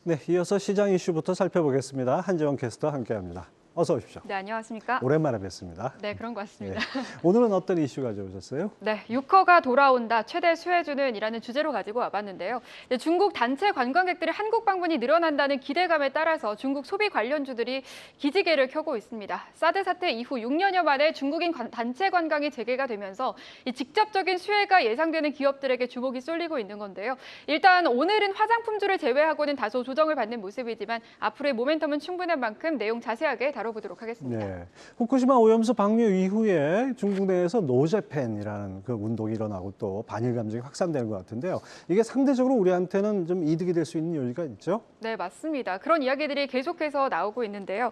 네, 이어서 시장 이슈부터 살펴보겠습니다. 한지원 캐스터와 함께합니다. 어서 오십시오. 네, 안녕하십니까? 오랜만에 뵙습니다. 네, 그런 것 같습니다. 네. 오늘은 어떤 이슈 가져오셨어요? 네, 유커가 돌아온다, 최대 수혜주는 이라는 주제로 가지고 와봤는데요. 중국 단체 관광객들의 한국 방문이 늘어난다는 기대감에 따라서 중국 소비 관련주들이 기지개를 켜고 있습니다. 사드 사태 이후 6년여 만에 중국인 단체 관광이 재개가 되면서 이 직접적인 수혜가 예상되는 기업들에게 주목이 쏠리고 있는 건데요. 일단 오늘은 화장품주를 제외하고는 다소 조정을 받는 모습이지만 앞으로의 모멘텀은 충분한 만큼 내용 자세하게 다뤄보도록 하겠습니다. 네, 후쿠시마 오염수 방류 이후에 중국 내에서 노재팬이라는 그 운동이 일어나고 또 반일 감정이 확산되는 것 같은데요. 이게 상대적으로 우리한테는 좀 이득이 될 수 있는 요지가 있죠? 네, 맞습니다. 그런 이야기들이 계속해서 나오고 있는데요.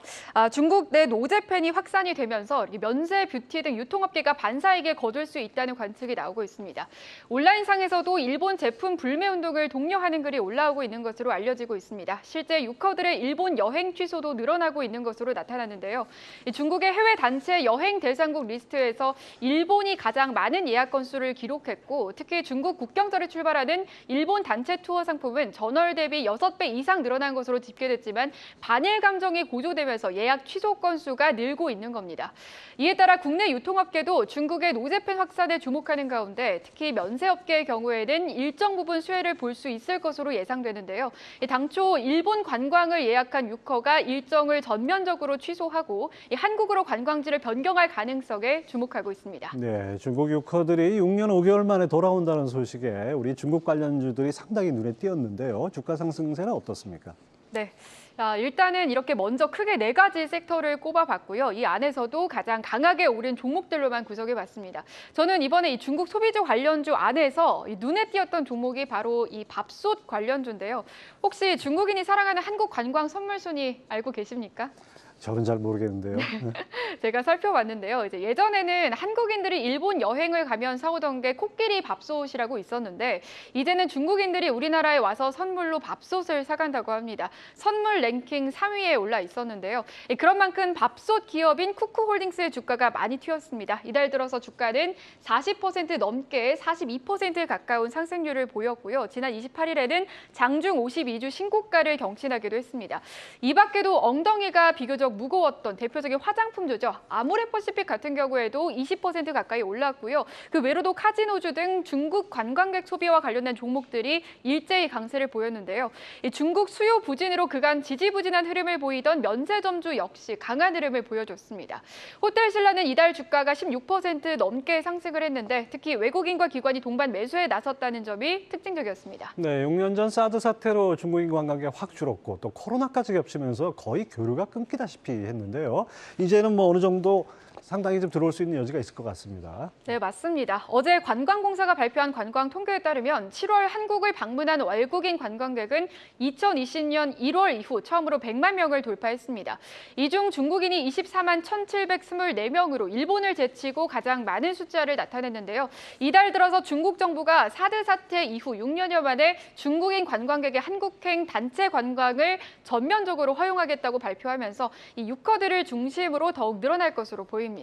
중국 내 노재팬이 확산이 되면서 면세, 뷰티 등 유통업계가 반사이익을 거둘 수 있다는 관측이 나오고 있습니다. 온라인상에서도 일본 제품 불매 운동을 독려하는 글이 올라오고 있는 것으로 알려지고 있습니다. 실제 유커들의 일본 여행 취소도 늘어나고 있는 것으로 나타나는데요. 중국의 해외 단체 여행 대상국 리스트에서 일본이 가장 많은 예약 건수를 기록했고, 특히 중국 국경절에 출발하는 일본 단체 투어 상품은 전월 대비 6배 이상 늘어난 것으로 집계됐지만 반일 감정이 고조되면서 예약 취소 건수가 늘고 있는 겁니다. 이에 따라 국내 유통업계도 중국의 노재팬 확산에 주목하는 가운데 특히 면세업계의 경우에는 일정 부분 수혜를 볼 수 있을 것으로 예상되는데요. 당초 일본 관광을 예약한 유커가 일정을 전면적으로 취소하고 한국으로 관광지를 변경할 가능성에 주목하고 있습니다. 네, 중국 유커들이 6년 5개월 만에 돌아온다는 소식에 우리 중국 관련주들이 상당히 눈에 띄었는데요. 주가 상승세는 어떻습니까? 네. 일단은 이렇게 먼저 크게 4가지 섹터를 꼽아봤고요. 이 안에서도 가장 강하게 오른 종목들로만 구성해봤습니다. 저는 이번에 이 중국 소비주 관련주 안에서 눈에 띄었던 종목이 바로 이 밥솥 관련주인데요. 혹시 중국인이 사랑하는 한국 관광 선물 순위 알고 계십니까? 저는 잘 모르겠는데요. 제가 살펴봤는데요. 이제 예전에는 한국인들이 일본 여행을 가면 사오던 게 코끼리 밥솥이라고 있었는데 이제는 중국인들이 우리나라에 와서 선물로 밥솥을 사간다고 합니다. 선물 랭킹 3위에 올라 있었는데요. 그런 만큼 밥솥 기업인 쿠쿠홀딩스의 주가가 많이 튀었습니다. 이달 들어서 주가는 40% 넘게 42% 가까운 상승률을 보였고요. 지난 28일에는 장중 52주 신고가를 경신하기도 했습니다. 이 밖에도 엉덩이가 비교적 무거웠던 대표적인 화장품주죠. 아모레퍼시픽 같은 경우에도 20% 가까이 올랐고요. 그 외로도 카지노주 등 중국 관광객 소비와 관련된 종목들이 일제히 강세를 보였는데요. 중국 수요 부진으로 그간 지지부진한 흐름을 보이던 면세점주 역시 강한 흐름을 보여줬습니다. 호텔신라는 이달 주가가 16% 넘게 상승을 했는데 특히 외국인과 기관이 동반 매수에 나섰다는 점이 특징적이었습니다. 네, 6년 전 사드 사태로 중국인 관광객이 확 줄었고 또 코로나까지 겹치면서 거의 교류가 끊기다시피 했는데요. 이제는 뭐 어느 정도 상당히 좀 들어올 수 있는 여지가 있을 것 같습니다. 네, 맞습니다. 어제 관광공사가 발표한 관광 통계에 따르면 7월 한국을 방문한 외국인 관광객은 2020년 1월 이후 처음으로 100만 명을 돌파했습니다. 이 중 중국인이 24만 1,724명으로 일본을 제치고 가장 많은 숫자를 나타냈는데요. 이달 들어서 중국 정부가 사드 사태 이후 6년여 만에 중국인 관광객의 한국행 단체 관광을 전면적으로 허용하겠다고 발표하면서 이 유커들을 중심으로 더욱 늘어날 것으로 보입니다.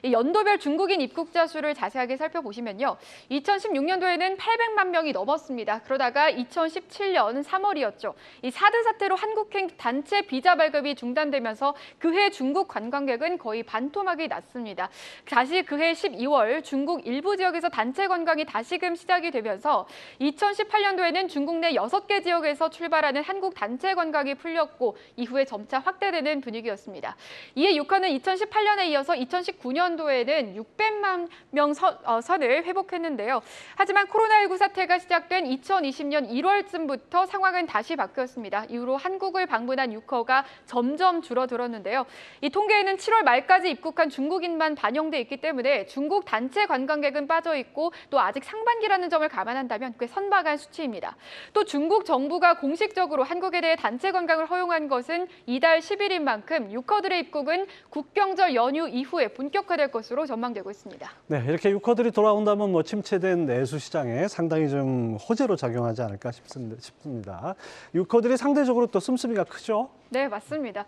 이 연도별 중국인 입국자 수를 자세하게 살펴보시면요. 2016년도에는 800만 명이 넘었습니다. 그러다가 2017년 3월이었죠. 이 사드 사태로 한국행 단체 비자 발급이 중단되면서 그해 중국 관광객은 거의 반토막이 났습니다. 다시 그해 12월 중국 일부 지역에서 단체 관광이 다시금 시작이 되면서 2018년도에는 중국 내 6개 지역에서 출발하는 한국 단체 관광이 풀렸고 이후에 점차 확대되는 분위기였습니다. 이에 유커는 2018년에 이어서 2019년도에는 600만 명 선을 회복했는데요. 하지만 코로나19 사태가 시작된 2020년 1월쯤부터 상황은 다시 바뀌었습니다. 이후로 한국을 방문한 유커가 점점 줄어들었는데요. 이 통계에는 7월 말까지 입국한 중국인만 반영돼 있기 때문에 중국 단체 관광객은 빠져 있고 또 아직 상반기라는 점을 감안한다면 꽤 선박한 수치입니다. 또 중국 정부가 공식적으로 한국에 대해 단체 관광을 허용한 것은 이달 10일인 만큼 만큼 유커들의 입국은 국경절 연휴 이후에 본격화될 것으로 전망되고 있습니다. 네, 이렇게 유커들이 돌아온다면 뭐 침체된 내수 시장에 상당히 좀 호재로 작용하지 않을까 싶습니다. 유커들이 상대적으로 또 씀씀이가 크죠? 네, 맞습니다.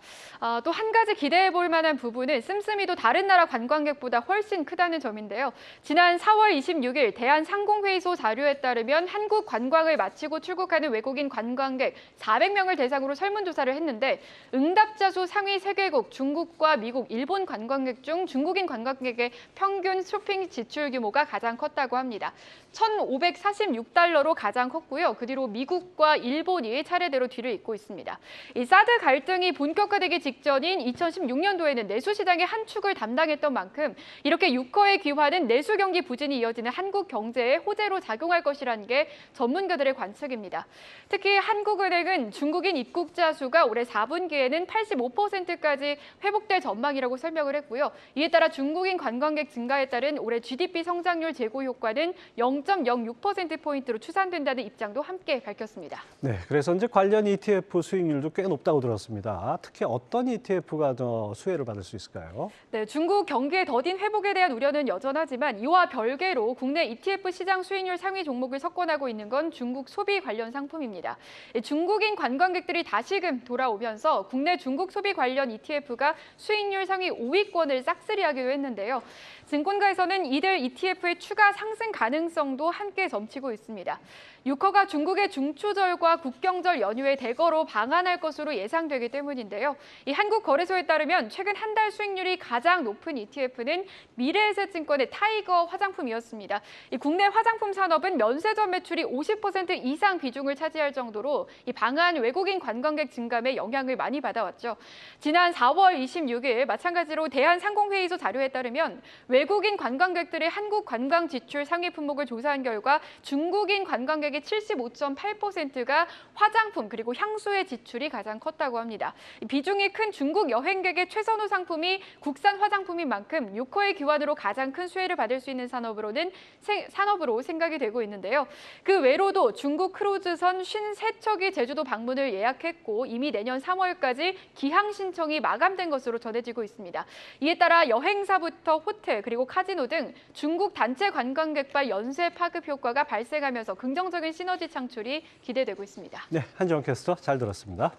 또 한 가지 기대해 볼 만한 부분은 씀씀이도 다른 나라 관광객보다 훨씬 크다는 점인데요. 지난 4월 26일 대한상공회의소 자료에 따르면 한국 관광을 마치고 출국하는 외국인 관광객 400명을 대상으로 설문조사를 했는데 응답자 수 상위 3개국 중국과 미국, 일본 관광객 중 중국인 관광객의 평균 쇼핑 지출 규모가 가장 컸다고 합니다. 1,546달러로 가장 컸고요. 그 뒤로 미국과 일본이 차례대로 뒤를 잇고 있습니다. 이 사드 갈등이 본격화되기 직전인 2016년도에는 내수 시장의 한 축을 담당했던 만큼 이렇게 유커의 귀환은 내수 경기 부진이 이어지는 한국 경제에 호재로 작용할 것이라는 게 전문가들의 관측입니다. 특히 한국은행은 중국인 입국자 수가 올해 4분기에는 85%까지 회복될 전망이라고 설명을 했고요. 이에 따라 중국인 관광객 증가에 따른 올해 GDP 성장률 제고 효과는 0.06%포인트로 추산된다는 입장도 함께 밝혔습니다. 네, 그래서 이제 관련 ETF 수익률도 꽤 높다고 들었습니다. 특히 어떤 ETF가 더 수혜를 받을 수 있을까요? 네, 중국 경기의 더딘 회복에 대한 우려는 여전하지만 이와 별개로 국내 ETF 시장 수익률 상위 종목을 석권하고 있는 건 중국 소비 관련 상품입니다. 중국인 관광객들이 다시금 돌아오면서 국내 중국 소비 관련 ETF가 수익률 상위 5위권을 싹쓸이하기도 했는데요. 증권가에서는 이들 ETF의 추가 상승 가능성도 함께 점치고 있습니다. 유커가 중국의 중추절과 국경절 연휴에 대거로 방한할 것으로 예상되기 때문인데요. 이 한국거래소에 따르면 최근 한 달 수익률이 가장 높은 ETF는 미래에셋증권의 타이거 화장품이었습니다. 이 국내 화장품 산업은 면세점 매출이 50% 이상 비중을 차지할 정도로 이 방한 외국인 관광객 증감에 영향을 많이 받아왔죠. 지난 4월 26일 마찬가지로 대한상공회의소 자료에 따르면 외국인 관광객들의 한국 관광 지출 상위 품목을 조사한 결과 중국인 관광객의 75.8%가 화장품 그리고 향수의 지출이 가장 컸다고 합니다. 비중이 큰 중국 여행객의 최선호 상품이 국산 화장품인 만큼 유커의 귀환으로 가장 큰 수혜를 받을 수 있는 산업으로 생각이 되고 있는데요. 그 외로도 중국 크루즈선 53척이 제주도 방문을 예약했고 이미 내년 3월까지 기항 신청이 마감된 것으로 전해지고 있습니다. 이에 따라 여행사부터 호텔 그리고 카지노 등 중국 단체 관광객발 연쇄 파급 효과가 발생하면서 긍정적인 시너지 창출이 기대되고 있습니다. 네, 한지원 캐스터 잘 들었습니다.